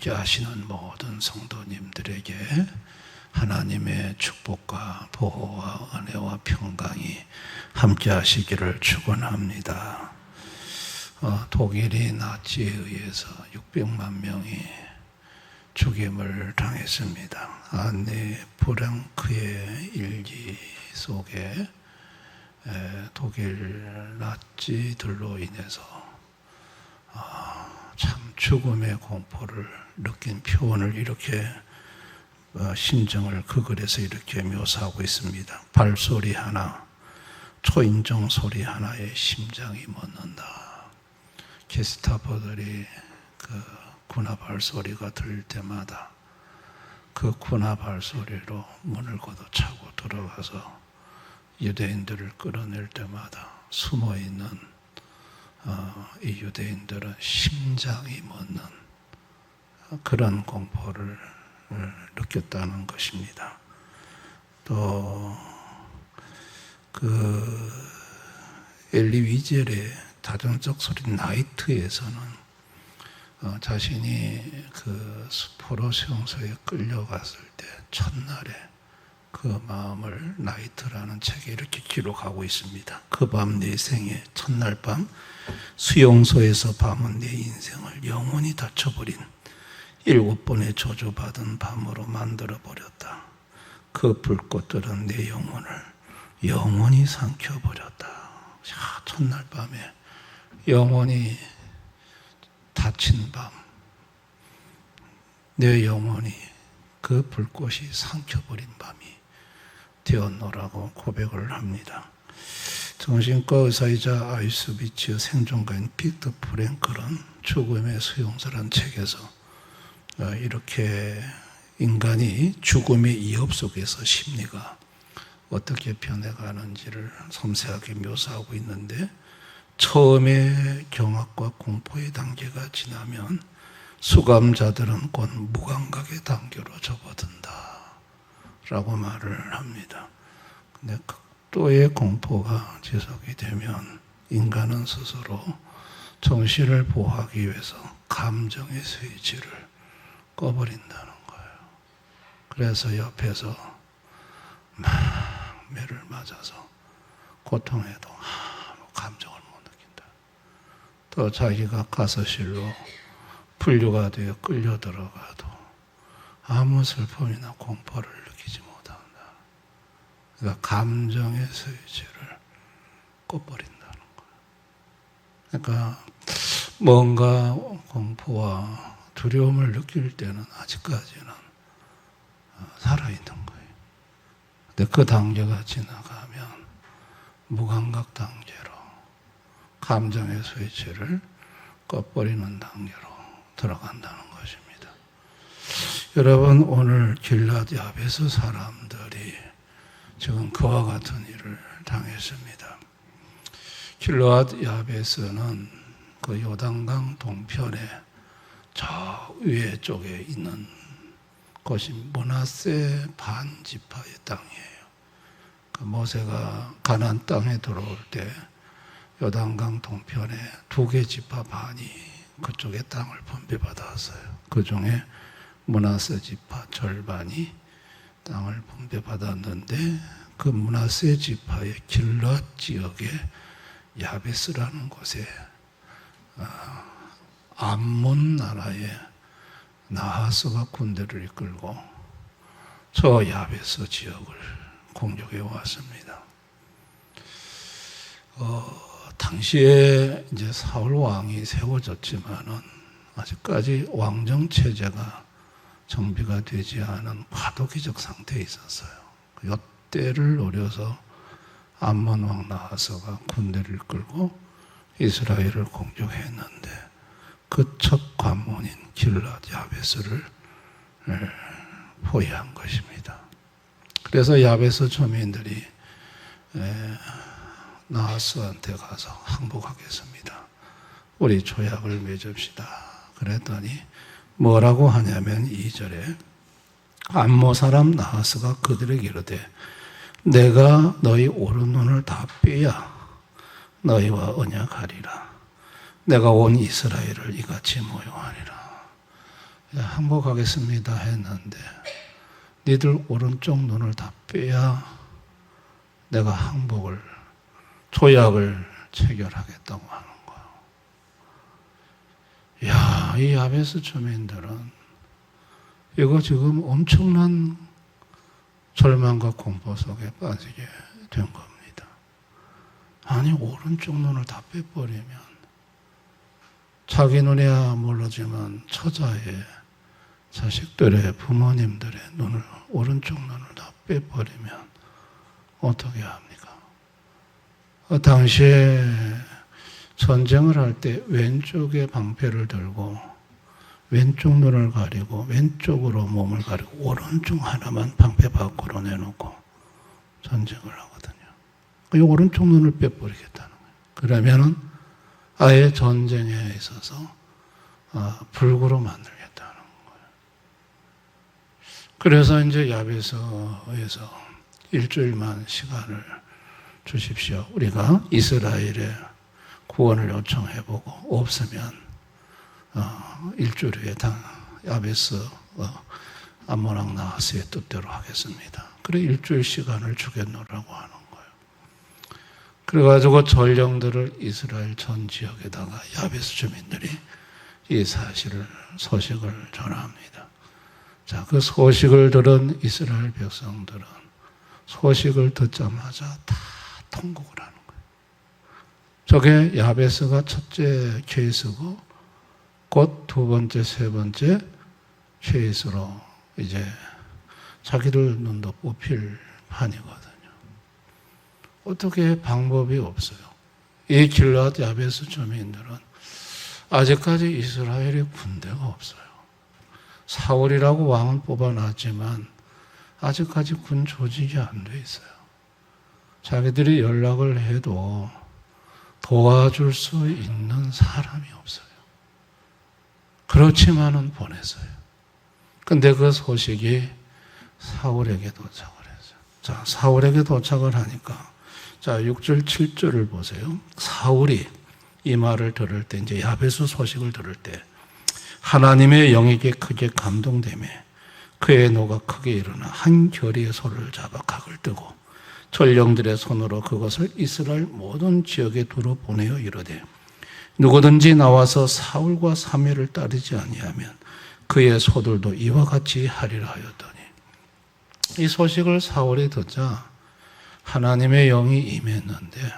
함께 하시는 모든 성도님들에게 하나님의 축복과 보호와 은혜와 평강이 함께 하시기를 축원합니다. 독일이 나치에 의해서 600만 명이 죽임을 당했습니다. 안네 프랑크의 일기 속에 독일 나치들로 인해서 참 죽음의 공포를 느낀 표현을 이렇게 심정을 그 글에서 이렇게 묘사하고 있습니다. 발소리 하나, 초인종 소리 하나에 심장이 멎는다. 게스타포들이 그 군화 발소리가 들릴 때마다 그 군화 발소리로 문을 걷어차고 들어가서 유대인들을 끌어낼 때마다 숨어있는 이 유대인들은 심장이 멎는 그런 공포를 느꼈다는 것입니다. 또 그 엘리 위젤의 다정적 소리 나이트에서는 자신이 그 포로 수용소에 끌려갔을 때 첫날에 그 마음을 나이트라는 책에 이렇게 기록하고 있습니다. 그 밤 내 생에 첫날 밤 수용소에서 밤은 내 인생을 영원히 닫혀버린 7번의 저주받은 밤으로 만들어버렸다. 그 불꽃들은 내 영혼을 영원히 삼켜버렸다. 첫날 밤에 영원히 닫힌 밤, 내 영혼이 그 불꽃이 삼켜버린 밤이 되었노라고 고백을 합니다. 정신과 의사이자 아이슈비츠 생존가인 빅터 프랭클은 죽음의 수용소라는 책에서 이렇게 인간이 죽음의 위협 속에서 심리가 어떻게 변해가는지를 섬세하게 묘사하고 있는데, 처음에 경악과 공포의 단계가 지나면 수감자들은 곧 무감각의 단계로 접어든다 라고 말을 합니다. 근데 극도의 공포가 지속이 되면 인간은 스스로 정신을 보호하기 위해서 감정의 스위치를 꺼버린다는 거예요. 그래서 옆에서 막 매를 맞아서 고통해도 아무 감정을 못 느낀다. 또 자기가 가서실로 분류가 되어 끌려 들어가도 아무 슬픔이나 공포를 느끼지 못한다. 그러니까 감정의 스위치를 꺼버린다는 거예요. 그러니까 뭔가 공포와 두려움을 느낄 때는 아직까지는 살아있는 거예요. 근데 그 단계가 지나가면 무감각 단계로 감정의 스위치를 꺼버리는 단계로 들어간다는 것입니다. 여러분, 오늘 길앗 야베스 사람들이 지금 그와 같은 일을 당했습니다. 길앗 야베스는 그 요단강 동편에 저 위에 쪽에 있는 곳이 므낫세 반지파의 땅이에요. 그 모세가 가나안 땅에 들어올 때 요단강 동편에 2개 지파 반이 그쪽에 땅을 분배받았어요. 그 중에 므낫세 지파 절반이 땅을 분배받았는데, 그 므낫세 지파의 길앗 지역에 야베스라는 곳에 암몬 나라의 나하스가 군대를 이끌고 저 야베스 지역을 공격해 왔습니다. 당시에 이제 사울 왕이 세워졌지만은 아직까지 왕정 체제가 정비가 되지 않은 과도기적 상태에 있었어요. 이때를 노려서 암몬 왕 나하스가 군대를 이끌고 이스라엘을 공격했는데, 그 첫 관문인 길앗 야베스를 포위한 것입니다. 그래서 야베스 주민들이 나하스한테 가서 항복하겠습니다. 우리 조약을 맺읍시다. 그랬더니 뭐라고 하냐면 2절에 암몬 사람 나하스가 그들에게 이르되 내가 너희 오른눈을 다 빼야 너희와 언약하리라. 내가 온 이스라엘을 이같이 모욕하리라. 항복하겠습니다 했는데 니들 오른쪽 눈을 다 빼야 내가 항복을, 조약을 체결하겠다고 하는 거예요. 이야, 이 야베스 주민들은 이거 지금 엄청난 절망과 공포 속에 빠지게 된 겁니다. 아니, 오른쪽 눈을 다 빼버리면 자기 눈에야 모르지만 처자의, 자식들의, 부모님들의 눈을, 오른쪽 눈을 다 빼버리면 어떻게 합니까? 당시에 전쟁을 할 때 왼쪽에 방패를 들고 왼쪽 눈을 가리고 왼쪽으로 몸을 가리고 오른쪽 하나만 방패 밖으로 내놓고 전쟁을 하거든요. 이 오른쪽 눈을 빼버리겠다는 거예요. 그러면은 아예 전쟁에 있어서 불구로 만들겠다는 거예요. 그래서 이제 야베스에서 일주일만 시간을 주십시오. 우리가 이스라엘의 구원을 요청해보고 없으면 일주일 후에 야베스 암몬왕 나하스의 뜻대로 하겠습니다. 그래 일주일 시간을 주겠노라고 하는 거예요. 그래가지고 전령들을 이스라엘 전 지역에다가 야베스 주민들이 이 소식을 전합니다. 자, 그 소식을 들은 이스라엘 백성들은 소식을 듣자마자 다 통곡을 하는 거예요. 저게 야베스가 첫째 케이스고 곧 두 번째, 세 번째 케이스로 이제 자기들 눈도 뽑힐 판이거든요. 어떻게 방법이 없어요. 이 길앗 야베스 주민들은 아직까지 이스라엘에 군대가 없어요. 사울이라고 왕은 뽑아놨지만 아직까지 군 조직이 안 돼 있어요. 자기들이 연락을 해도 도와줄 수 있는 사람이 없어요. 그렇지만은 보냈어요. 근데 그 소식이 사울에게 도착을 했어요. 자, 사울에게 도착을 하니까, 자, 6절, 7절을 보세요. 사울이 이 말을 들을 때, 이제 야베스 소식을 들을 때, 하나님의 영에게 크게 감동되며 그의 노가 크게 일어나 한 결의의 소를 잡아 각을 뜨고 전령들의 손으로 그것을 이스라엘 모든 지역에 두루 보내어 이르되 누구든지 나와서 사울과 사무엘을 따르지 아니하면 그의 소들도 이와 같이 하리라 하였더니, 이 소식을 사울이 듣자 하나님의 영이 임했는데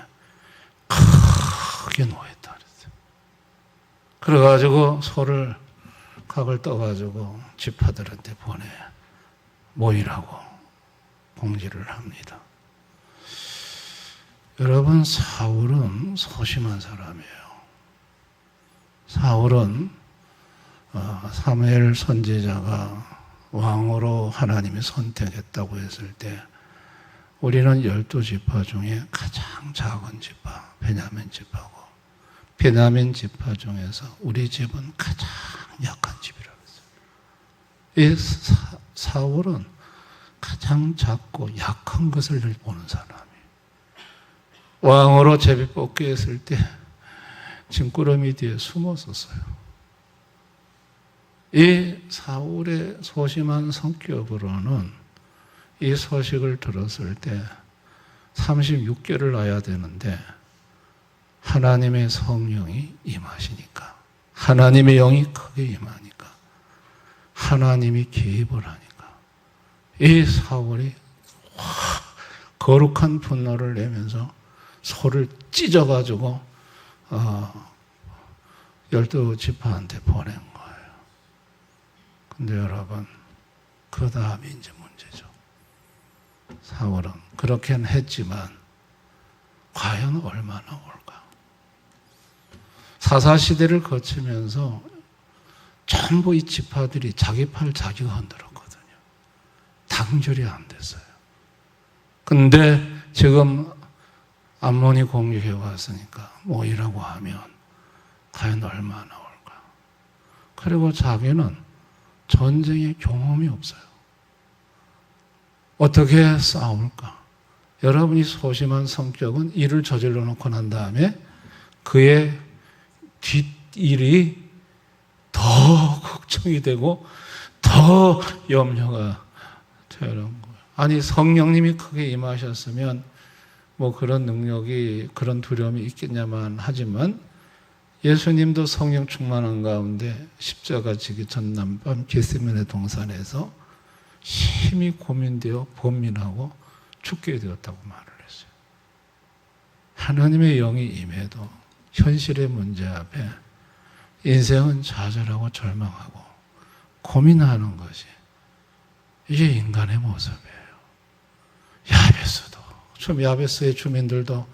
크게 노했다 그랬어요. 그래가지고 소를 각을 떠가지고 지파들한테 보내 모이라고 공지를 합니다. 여러분, 사울은 소심한 사람이에요. 사울은 사무엘 선지자가 왕으로 하나님이 선택했다고 했을 때 우리는 12지파 중에 가장 작은 지파, 베냐민 지파고, 베냐민 지파 중에서 우리 집은 가장 약한 집이라고 했어요. 이 사울은 가장 작고 약한 것을 늘 보는 사람이에요. 왕으로 제비 뽑기 했을 때 짐꾸러미 뒤에 숨었었어요. 이 사울의 소심한 성격으로는 이 소식을 들었을 때 36개를 놔야 되는데 하나님의 성령이 임하시니까, 하나님의 영이 크게 임하니까, 하나님이 개입을 하니까 이 사울이 거룩한 분노를 내면서 소를 찢어가지고 12지파한테 보낸 거예요. 근데 여러분, 그 다음이 이제 문제죠. 사울은 그렇게는 했지만 과연 얼마나 올까? 사사시대를 거치면서 전부 이 지파들이 자기 팔 자기가 흔들었거든요. 단결이 안 됐어요. 근데 지금 암몬이 공격해 왔으니까 모이라고 하면 과연 얼마나 올까? 그리고 자기는 전쟁의 경험이 없어요. 어떻게 싸울까? 여러분이 소심한 성격은 일을 저질러 놓고 난 다음에 그의 뒷일이 더 더 걱정이 되고 더 염려가 되는 거예요. 아니 성령님이 크게 임하셨으면 뭐 그런 능력이 그런 두려움이 있겠냐만 하지만 예수님도 성령 충만한 가운데 십자가 지기 전날밤 겟세마네 동산에서 심히 고민되어 번민하고 죽게 되었다고 말을 했어요. 하나님의 영이 임해도 현실의 문제 앞에 인생은 좌절하고 절망하고 고민하는 것이 이게 인간의 모습이에요. 야베스도 좀 야베스의 주민들도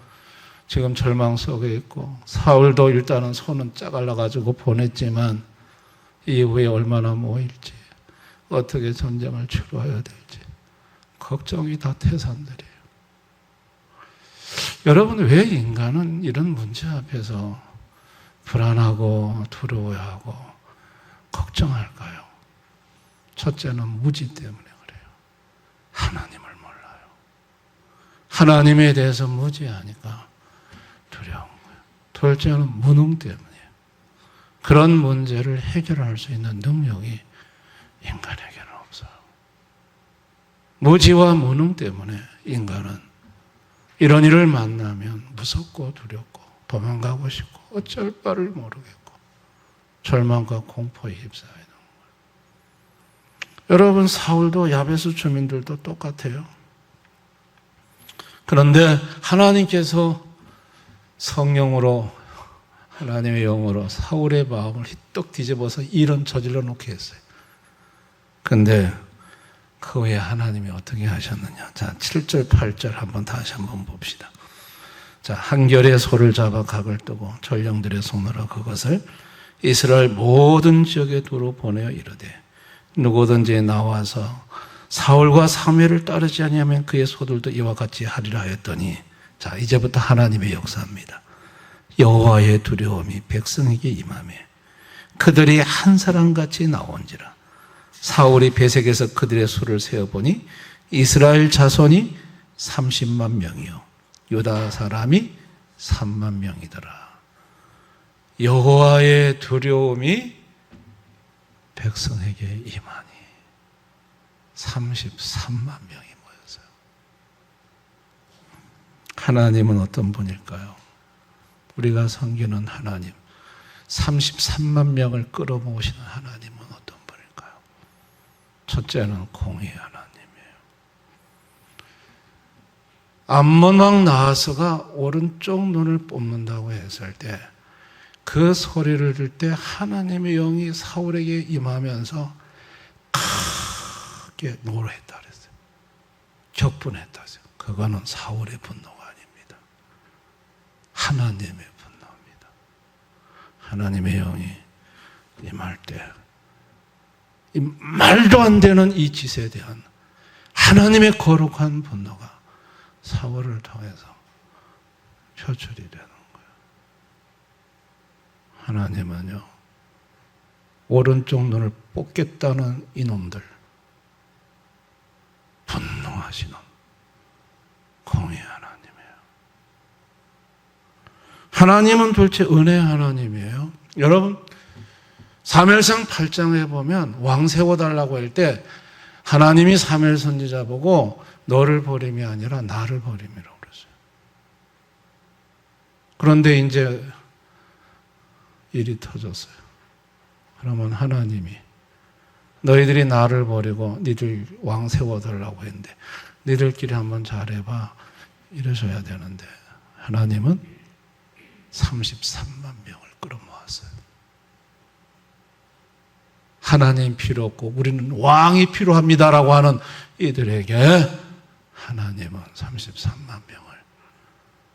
지금 절망 속에 있고 사울도 일단은 손은 짜갈라가지고 보냈지만 이후에 얼마나 모일지 어떻게 전쟁을 치루어야 될지 걱정이 다 태산들이에요. 여러분 왜 인간은 이런 문제 앞에서 불안하고 두려워하고 걱정할까요? 첫째는 무지 때문에 그래요. 하나님을 몰라요. 하나님에 대해서 무지하니까 두려운 거예요. 둘째는 무능 때문이에요. 그런 문제를 해결할 수 있는 능력이 인간에게는 없어요. 무지와 무능 때문에 인간은 이런 일을 만나면 무섭고 두렵고 도망가고 싶고 어쩔 바를 모르겠고 절망과 공포에 휩싸이는 거예요. 여러분 사울도 야베스 주민들도 똑같아요. 그런데 하나님께서 성령으로 하나님의 영으로 사울의 마음을 휘떡 뒤집어서 이런 저질러 놓게 했어요. 근데 그 후에 하나님이 어떻게 하셨느냐. 자, 7절, 8절 다시 한번 봅시다. 자, 한결의 소를 잡아 각을 뜨고 전령들의 손으로 그것을 이스라엘 모든 지역에 두루 보내어 이르되 누구든지 나와서 사울과 사무엘을 따르지 아니하면 그의 소들도 이와 같이 하리라 하였더니 자, 이제부터 하나님의 역사입니다. 여호와의 두려움이 백성에게 임하매 그들이 한 사람같이 나온지라. 사울이 베색에서 그들의 수를 세어보니 이스라엘 자손이 30만 명이요 유다 사람이 3만 명이더라. 여호와의 두려움이 백성에게 임하니 33만 명이 모였어요. 하나님은 어떤 분일까요? 우리가 섬기는 하나님 33만 명을 끌어모으시는 하나님은 어떤 분일까요? 첫째는 공의의 하나님이에요. 암몬 왕 나하스가 오른쪽 눈을 뽑는다고 했을 때 그 소리를 들을 때 하나님의 영이 사울에게 임하면서 크게 노래했다 그랬어요. 격분했다 그랬어요. 그거는 사울의 분노가 아닙니다. 하나님의 분노입니다. 하나님의 영이 임할 때 이 말도 안 되는 이 짓에 대한 하나님의 거룩한 분노가 사울을 통해서 표출이 되는 거예요. 하나님은요, 오른쪽 눈을 뽑겠다는 이놈들, 분노하시는 공의의 하나님이에요. 하나님은 도대체 은혜의 하나님이에요. 여러분, 사무엘상 8장에 보면 왕 세워달라고 할 때 하나님이 사무엘 선지자 보고 너를 버림이 아니라 나를 버림이라고 그랬어요. 그런데 이제 일이 터졌어요. 그러면 하나님이 너희들이 나를 버리고 니들 왕 세워달라고 했는데 니들끼리 한번 잘해봐 이러셔야 되는데 하나님은 33만 명을 끌어모았어요. 하나님 필요 없고 우리는 왕이 필요합니다라고 하는 이들에게 하나님은 33만 명을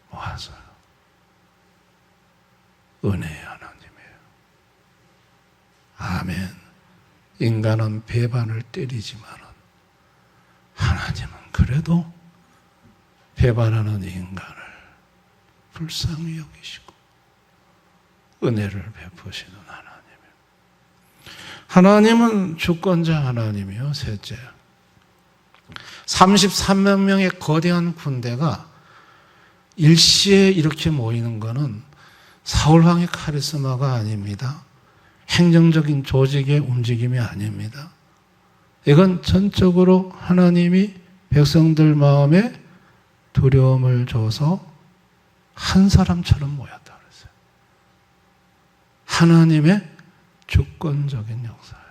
모았어요. 은혜의 하나님이에요. 아멘. 인간은 배반을 때리지만 하나님은 그래도 배반하는 인간을 불쌍히 여기시고 은혜를 베푸시는 하나님이에요. 하나님은 주권자 하나님이요. 셋째, 33만 명의 거대한 군대가 일시에 이렇게 모이는 것은 사울왕의 카리스마가 아닙니다. 행정적인 조직의 움직임이 아닙니다. 이건 전적으로 하나님이 백성들 마음에 두려움을 줘서 한 사람처럼 모였다 그랬어요. 하나님의 주권적인 역사예요.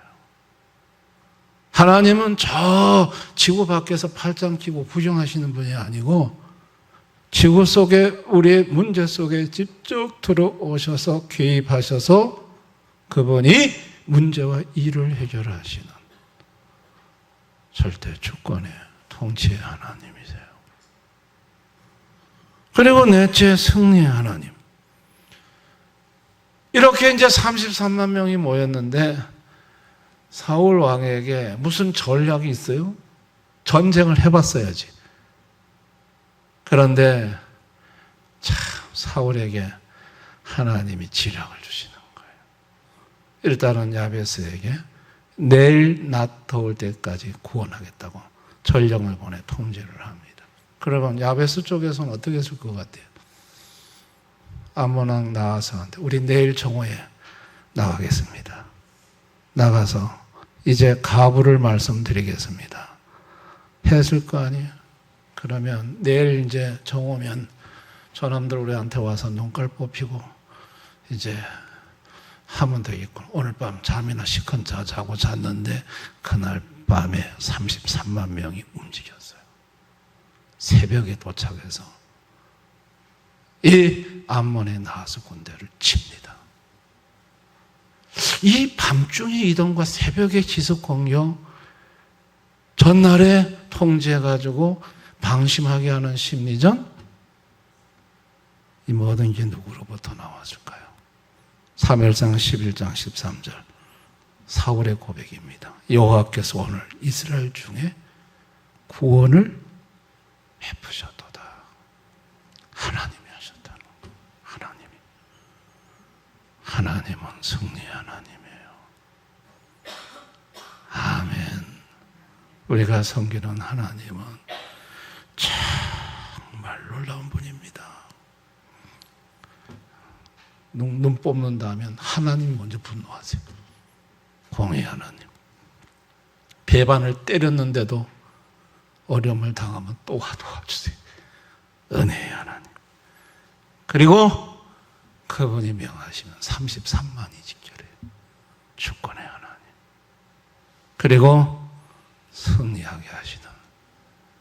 하나님은 저 지구 밖에서 팔짱 끼고 구경하시는 분이 아니고 지구 속에 우리의 문제 속에 직접 들어오셔서 개입하셔서 그분이 문제와 일을 해결하시는 절대 주권의 통치의 하나님이세요. 그리고 넷째, 승리의 하나님. 이렇게 이제 33만 명이 모였는데 사울 왕에게 무슨 전략이 있어요? 전쟁을 해봤어야지. 그런데 참 사울에게 하나님이 지략을 주시는 거예요. 일단은 야베스에게 내일 낮 더울 때까지 구원하겠다고 전령을 보내 통제를 합니다. 그러면 야베스 쪽에서는 어떻게 했을 것 같아요? 암몬 왕 나아서한테 우리 내일 정오에 나가겠습니다. 나가서 이제 가부를 말씀드리겠습니다. 했을 거 아니에요? 그러면 내일 이제 정오면 저놈들 우리한테 와서 눈깔 뽑히고 이제 하면 되겠군. 오늘 밤 잠이나 시큰 자고 잤는데 그날 밤에 33만 명이 움직였어요. 새벽에 도착해서 이 암몬의 나하스 군대를 칩니다. 이 밤중에 이동과 새벽의 지속 공격, 전날에 통제해가지고 방심하게 하는 심리전, 이 모든 게 누구로부터 나왔을까요? 사무엘상 11장 13절 사울의 고백입니다. 여호와께서 오늘 이스라엘 중에 구원을 베푸셨도다. 하나님이 하셨다는 거예요. 하나님은 승리의 하나님이에요. 아멘. 우리가 섬기는 하나님은 정말 놀라운 분입니다. 눈 뽑는다면 하나님 먼저 분노하세요. 공의 하나님. 배반을 때렸는데도 어려움을 당하면 또 도와주세요. 은혜의 하나님. 그리고 그분이 명하시면 33만이 지켜래요. 주권의 하나님. 그리고 승리하게 하시는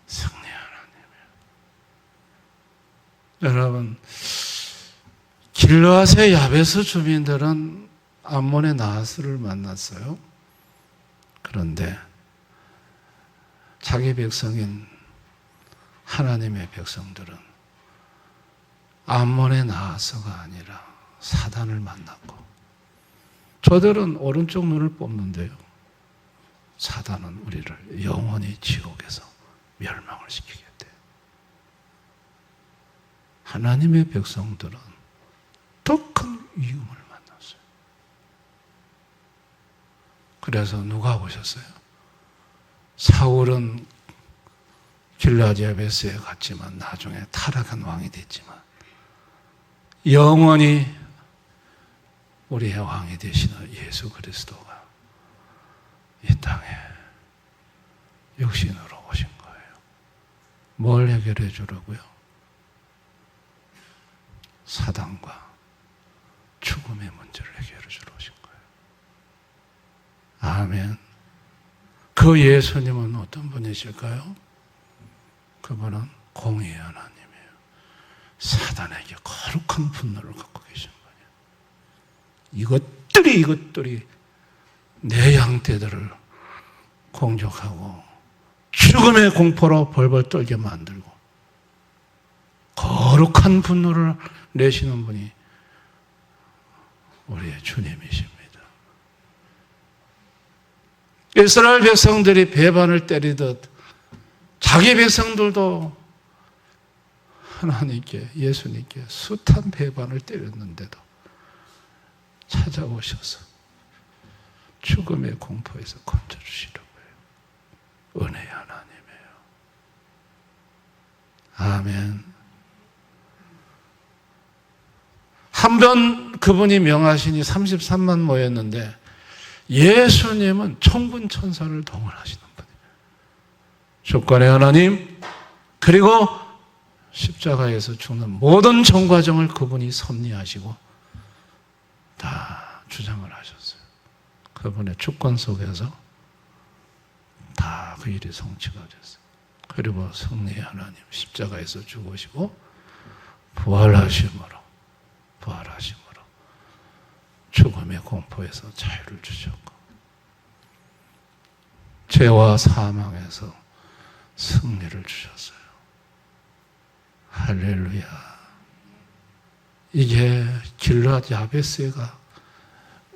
승리의 하나님이에요. 여러분, 길르앗의 야베스 주민들은 암몬의 나하스를 만났어요. 그런데 자기 백성인 하나님의 백성들은 암몬의 나하스가 아니라 사단을 만났고, 저들은 오른쪽 눈을 뽑는데요, 사단은 우리를 영원히 지옥에서 멸망을 시키겠대. 하나님의 백성들은 더 큰 위험을 만났어요. 그래서 누가 오셨어요? 사울은 길르앗 야베스에 갔지만 나중에 타락한 왕이 됐지만 영원히 우리의 왕이 되시는 예수 그리스도가 이 땅에 육신으로 오신 거예요. 뭘 해결해 주려고요? 사단과 죽음의 문제를 해결해 주러 오신 거예요. 아멘. 그 예수님은 어떤 분이실까요? 그분은 공의의 하나님이에요. 사단에게 거룩한 분노를 갖고 계신 분이에요. 이것들이 내 양떼들을 공격하고 죽음의 공포로 벌벌 떨게 만들고 거룩한 분노를 내시는 분이 우리의 주님이십니다. 이스라엘 백성들이 배반을 때리듯 자기 백성들도 하나님께, 예수님께 숱한 배반을 때렸는데도 찾아오셔서 죽음의 공포에서 건져주시려고 해요. 은혜의 하나님이에요. 아멘. 한 번 그분이 명하시니 33만 모였는데 예수님은 천군 천사를 동원하시는 분이에요. 주권의 하나님, 그리고 십자가에서 죽는 모든 정과정을 그분이 섭리하시고 다 주장을 하셨어요. 그분의 주권 속에서 다 그 일이 성취가 됐어요. 그리고 승리의 하나님 십자가에서 죽으시고 부활하심으로 죽음의 공포에서 자유를 주셨고 죄와 사망에서 승리를 주셨어요. 할렐루야. 이게 길앗 야베스가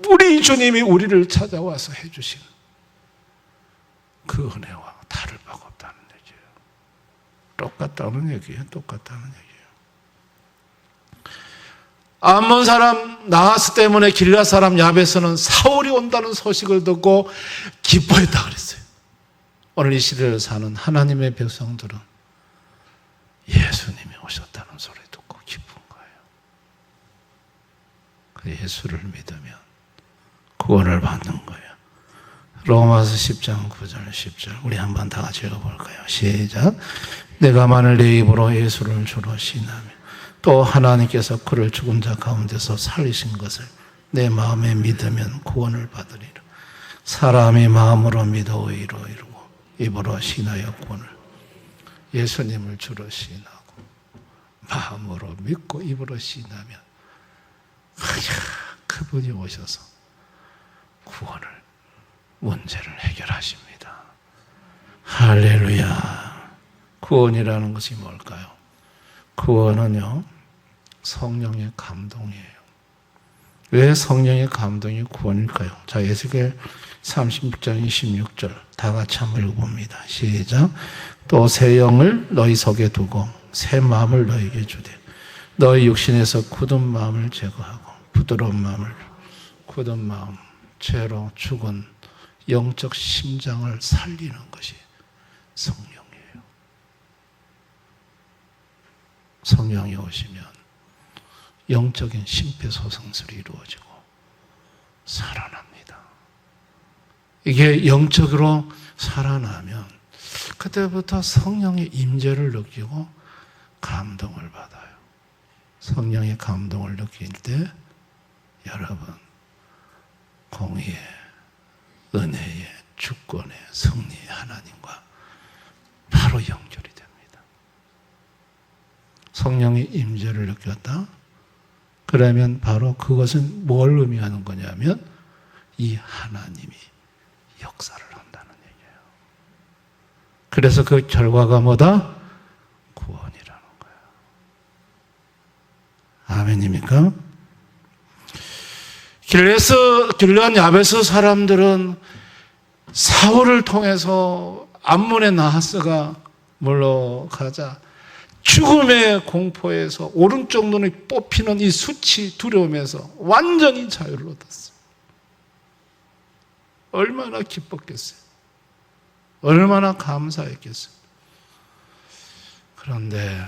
우리 주님이 우리를 찾아와서 해주신 그 은혜와 다를 바가 없다는 얘기예요. 똑같다는 얘기예요. 똑같다는 얘기예요. 암몬 사람 나하스 때문에 길앗 사람 야베스는 사울이 온다는 소식을 듣고 기뻐했다 그랬어요. 오늘 이 시대를 사는 하나님의 백성들은 예수님이 오셨다는 소리 듣고 기쁜 거예요. 그 예수를 믿으면 구원을 받는 거예요. 로마서 10장 9절 10절 우리 한번 다 같이 읽어볼까요? 시작. 내가 만일 내 입으로 예수를 주로 시인하며 또 하나님께서 그를 죽은 자 가운데서 살리신 것을 내 마음에 믿으면 구원을 받으리라. 사람이 마음으로 믿어 의로 이루고 입으로 시인하여 구원을. 예수님을 주로 시인하고 마음으로 믿고 입으로 시인하면 그분이 오셔서 구원을 문제를 해결하십니다. 할렐루야. 구원이라는 것이 뭘까요? 구원은요, 성령의 감동이에요. 왜 성령의 감동이 구원일까요? 자, 에스겔 36장 26절 다 같이 한번 읽어봅니다. 시작. 또 새 영을 너희 속에 두고 새 마음을 너희에게 주되 너희 육신에서 굳은 마음을 제거하고 부드러운 마음을, 굳은 마음, 죄로 죽은 영적 심장을 살리는 것이 성령이에요. 성령이 오시면 영적인 심폐소생술이 이루어지고 살아납니다. 이게 영적으로 살아나면 그때부터 성령의 임재를 느끼고 감동을 받아요. 성령의 감동을 느낄 때 여러분 공의의, 은혜의, 주권의, 승리의 하나님과 바로 연결이 됩니다. 성령의 임재를 느꼈다? 그러면 바로 그것은 뭘 의미하는 거냐면 이 하나님이 역사를 한다는 얘기예요. 그래서 그 결과가 뭐다? 구원이라는 거예요. 아멘입니까? 길앗 야베스 사람들은 사울을 통해서 암몬의 나하스가 물러가자 죽음의 공포에서 오른쪽 눈이 뽑히는 이 수치 두려움에서 완전히 자유를 얻었어요. 얼마나 기뻤겠어요. 얼마나 감사했겠어요. 그런데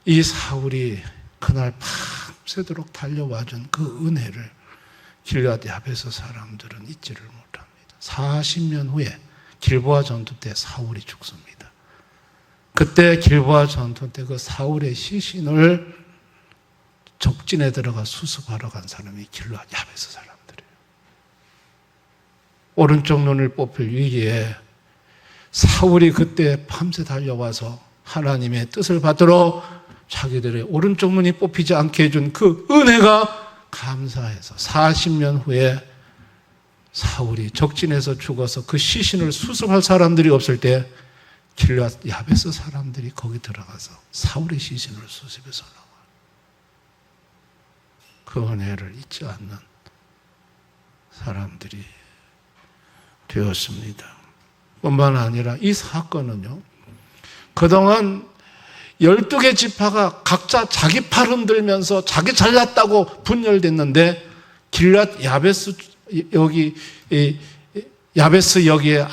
이 사울이 그날 밤새도록 달려와준 그 은혜를 길앗 야베스 사람들은 잊지를 못합니다. 40년 후에 길보아 전투 때 사울이 죽습니다. 그때 길보아 전투 때 그 사울의 시신을 적진에 들어가 수습하러 간 사람이 길앗 야베스 사람들이에요. 오른쪽 눈을 뽑힐 위기에 사울이 그때 밤새 달려와서 하나님의 뜻을 받들어 자기들의 오른쪽 눈이 뽑히지 않게 해준 그 은혜가 감사해서 40년 후에 사울이 적진에서 죽어서 그 시신을 수습할 사람들이 없을 때 길앗 야베스 사람들이 거기 들어가서 사울의 시신을 수습해서 나와요. 그 은혜를 잊지 않는 사람들이 되었습니다. 뿐만 아니라 이 사건은요, 그동안 12개 지파가 각자 자기 팔 흔들면서 자기 잘났다고 분열됐는데 길앗 야베스 여기에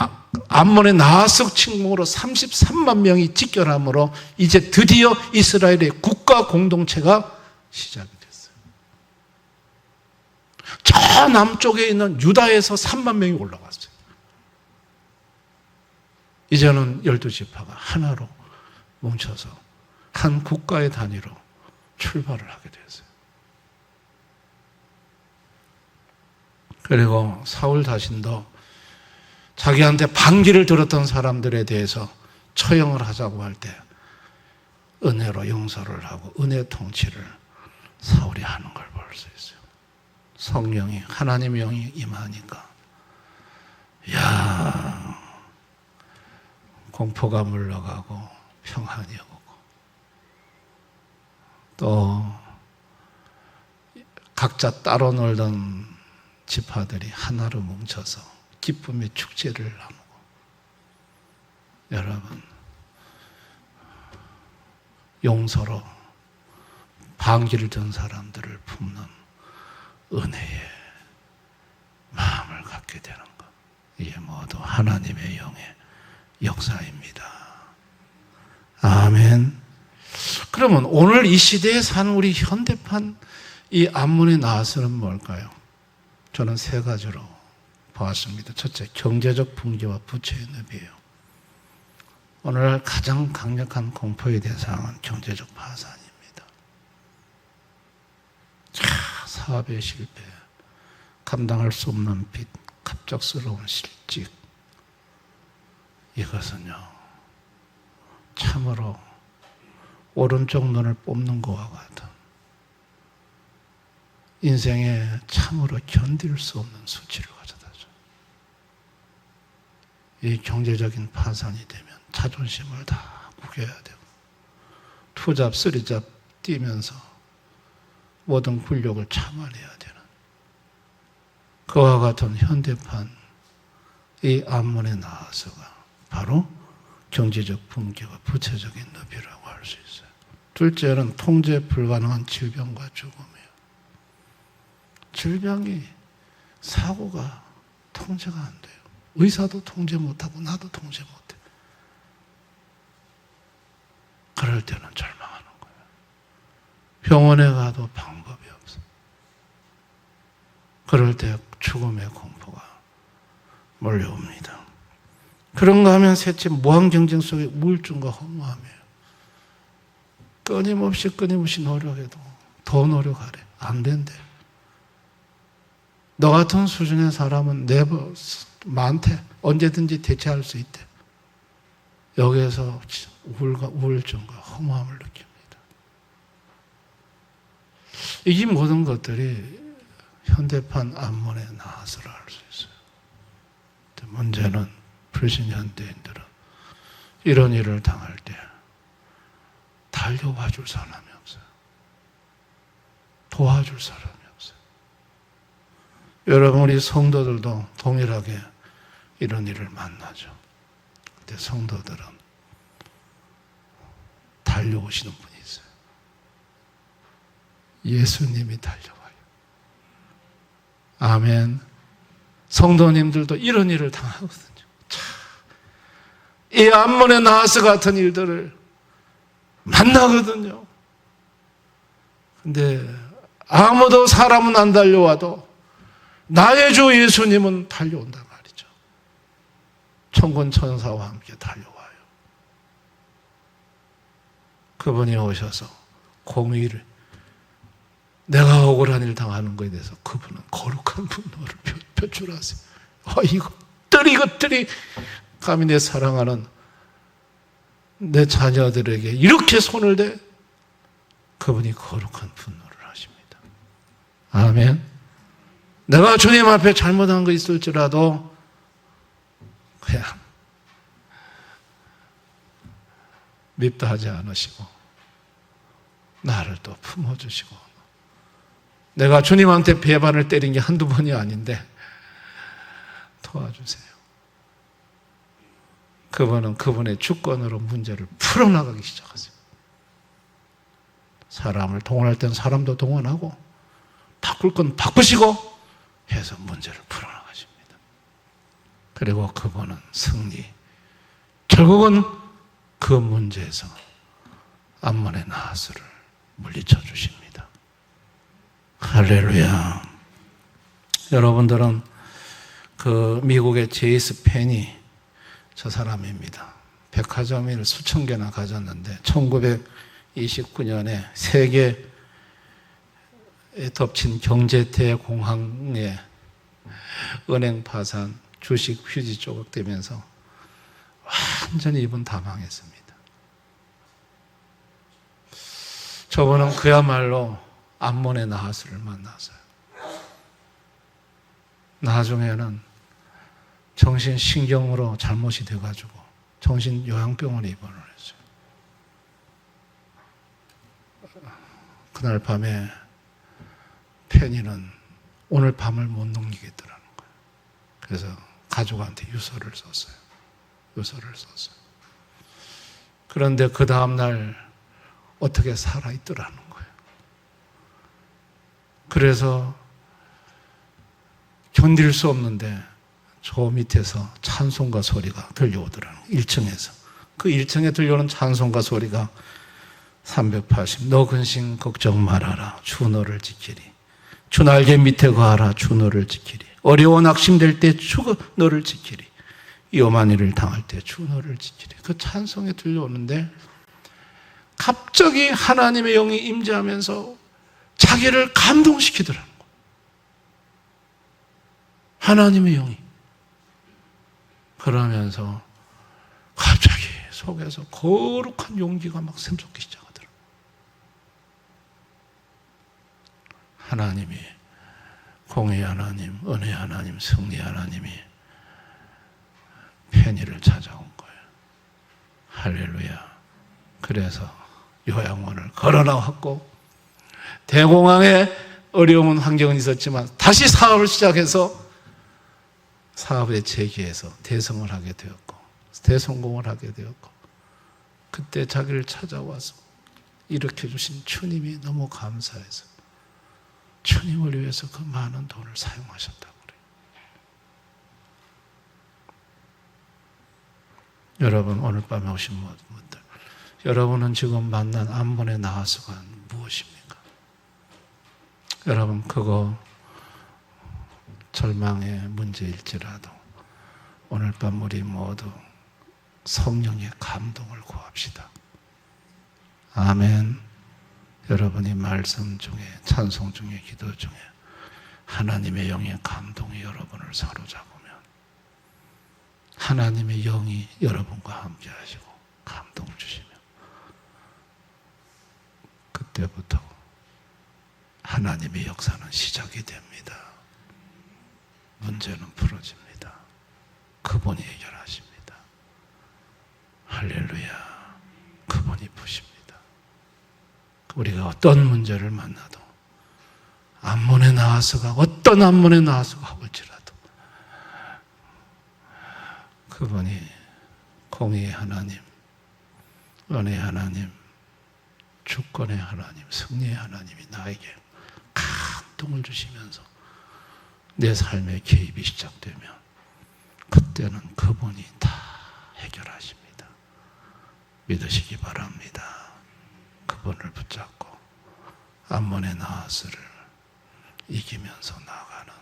암몬의 나하스 침공으로 33만 명이 직결함으로 이제 드디어 이스라엘의 국가 공동체가 시작이 됐어요. 저 남쪽에 있는 유다에서 3만 명이 올라갔어요. 이제는 12지파가 하나로 뭉쳐서 한 국가의 단위로 출발을 하게 되었어요. 그리고 사울 자신도 자기한테 반기를 들었던 사람들에 대해서 처형을 하자고 할 때 은혜로 용서를 하고 은혜 통치를 사울이 하는 걸 볼 수 있어요. 성령이, 하나님의 영이 임하니까 공포가 물러가고 평안이 오고, 또 각자 따로 놀던 지파들이 하나로 뭉쳐서 기쁨의 축제를 나누고, 여러분 용서로 반기를 든 사람들을 품는 은혜의 마음을 갖게 되는 것, 이게 모두 하나님의 영의 역사입니다. 아멘. 그러면 오늘 이 시대에 사는 우리 현대판 이 암문의 나아서는 뭘까요? 저는 세 가지로 보았습니다. 첫째, 경제적 붕괴와 부채의 늪이에요. 오늘날 가장 강력한 공포의 대상은 경제적 파산입니다. 사업의 실패, 감당할 수 없는 빚, 갑작스러운 실직, 이것은요 참으로 오른쪽 눈을 뽑는 것과 같은 인생에 참으로 견딜 수 없는 수치를 가져다줘. 이 경제적인 파산이 되면 자존심을 다 구겨야 되고, 투잡, 쓰리잡 뛰면서 모든 굴욕을 참아내야 되는 그와 같은 현대판 이 암문에 나아서가 바로 경제적 붕괴와 부채적인 늪이라고 할 수 있어요. 둘째는 통제 불가능한 질병과 죽음이에요. 질병이, 사고가 통제가 안 돼요. 의사도 통제 못하고 나도 통제 못해. 그럴 때는 절망하는 거예요. 병원에 가도 방법이 없어. 그럴 때 죽음의 공포가 몰려옵니다. 그런가 하면 셋째, 무한 경쟁 속의 우울증과 허무함이에요. 끊임없이 노력해도 더 노력하래. 안 된대. 너 같은 수준의 사람은 많대. 언제든지 대체할 수 있대. 여기에서 우울증과 허무함을 느낍니다. 이 모든 것들이 현대판 암문에 나아서라 할 수 있어요. 문제는 불신 현대인들은 이런 일을 당할 때 달려와 줄 사람이 없어요. 도와줄 사람이 없어요. 여러분, 우리 성도들도 동일하게 이런 일을 만나죠. 근데 성도들은 달려오시는 분이 있어요. 예수님이 달려와요. 아멘. 성도님들도 이런 일을 당하거든요. 이 암문의 나아서 같은 일들을 만나거든요. 근데 아무도 사람은 안 달려와도 나의 주 예수님은 달려온단 말이죠. 천군 천사와 함께 달려와요. 그분이 오셔서 공의를, 내가 억울한 일 당하는 것에 대해서 그분은 거룩한 분노를 표출하세요. 이것들이 감히 내 사랑하는 내 자녀들에게 이렇게 손을 대? 그분이 거룩한 분노를 하십니다. 아멘. 내가 주님 앞에 잘못한 거 있을지라도 그냥 밉다 하지 않으시고 나를 또 품어주시고, 내가 주님한테 배반을 때린 게 한두 번이 아닌데 도와주세요. 그분은 그분의 주권으로 문제를 풀어나가기 시작하세요. 사람을 동원할 땐 사람도 동원하고 바꿀 건 바꾸시고 해서 문제를 풀어나가십니다. 그리고 그분은 승리, 결국은 그 문제에서 암몬의 나하스를 물리쳐 주십니다. 할렐루야. 여러분들은 그 미국의 제이스 펜이 저 사람입니다. 백화점을 수천 개나 가졌는데 1929년에 세계에 덮친 경제대공황에 은행 파산, 주식 휴지 조각되면서 완전히 이분 다 망했습니다. 저분은 그야말로 암몬의 나하스를 만났어요. 나중에는 정신신경으로 잘못이 돼가지고 정신요양병원에 입원을 했어요. 그날 밤에 페니는 오늘 밤을 못 넘기겠더라는 거예요. 그래서 가족한테 유서를 썼어요. 그런데 그 다음날 어떻게 살아있더라는 거예요. 그래서 견딜 수 없는데 저 밑에서 찬송가 소리가 들려오더라는 거예요. 1층에서. 그 1층에 들려오는 찬송가 소리가 380. 너 근심 걱정 말아라. 주 너를 지키리. 주 날개 밑에 거하라. 주 너를 지키리. 어려워 낙심될 때 주 너를 지키리. 위험한 일을 당할 때 주 너를 지키리. 그 찬송이 들려오는데 갑자기 하나님의 영이 임재하면서 자기를 감동시키더라는 거예요. 하나님의 영이. 그러면서 갑자기 속에서 거룩한 용기가 막 샘솟기 시작하더라고요. 하나님이, 공의 하나님, 은혜 하나님, 승리 하나님이 페니를 찾아온 거예요. 할렐루야. 그래서 요양원을 걸어 나왔고 대공황에 어려운 환경은 있었지만 다시 사업을 시작해서 사업에 재기해서 대성을 하게 되었고 대성공을 하게 되었고 그때 자기를 찾아와서 일으켜주신 주님이 너무 감사해서 주님을 위해서 그 많은 돈을 사용하셨다고 그래요. 여러분 오늘 밤에 오신 분들 여러분은 지금 만난 암몬의 나하스가 무엇입니까? 여러분 그거 절망의 문제일지라도 오늘 밤 우리 모두 성령의 감동을 구합시다. 아멘. 여러분이 말씀 중에 찬송 중에 기도 중에 하나님의 영의 감동이 여러분을 사로잡으면 하나님의 영이 여러분과 함께 하시고 감동 주시면 그때부터 하나님의 역사는 시작이 됩니다. 문제는 풀어집니다. 그분이 해결하십니다. 할렐루야. 그분이 푸십니다. 우리가 어떤 문제를 만나도 암몬의 나하스가 어떤 암몬의 나하스가 올지라도 그분이 공의의 하나님, 은혜의 하나님, 주권의 하나님, 승리의 하나님이 나에게 감동을 주시면서 내 삶의 개입이 시작되면 그때는 그분이 다 해결하십니다. 믿으시기 바랍니다. 그분을 붙잡고 암몬의 나하스를 이기면서 나아가는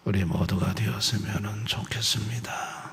우리 모두가 되었으면 좋겠습니다.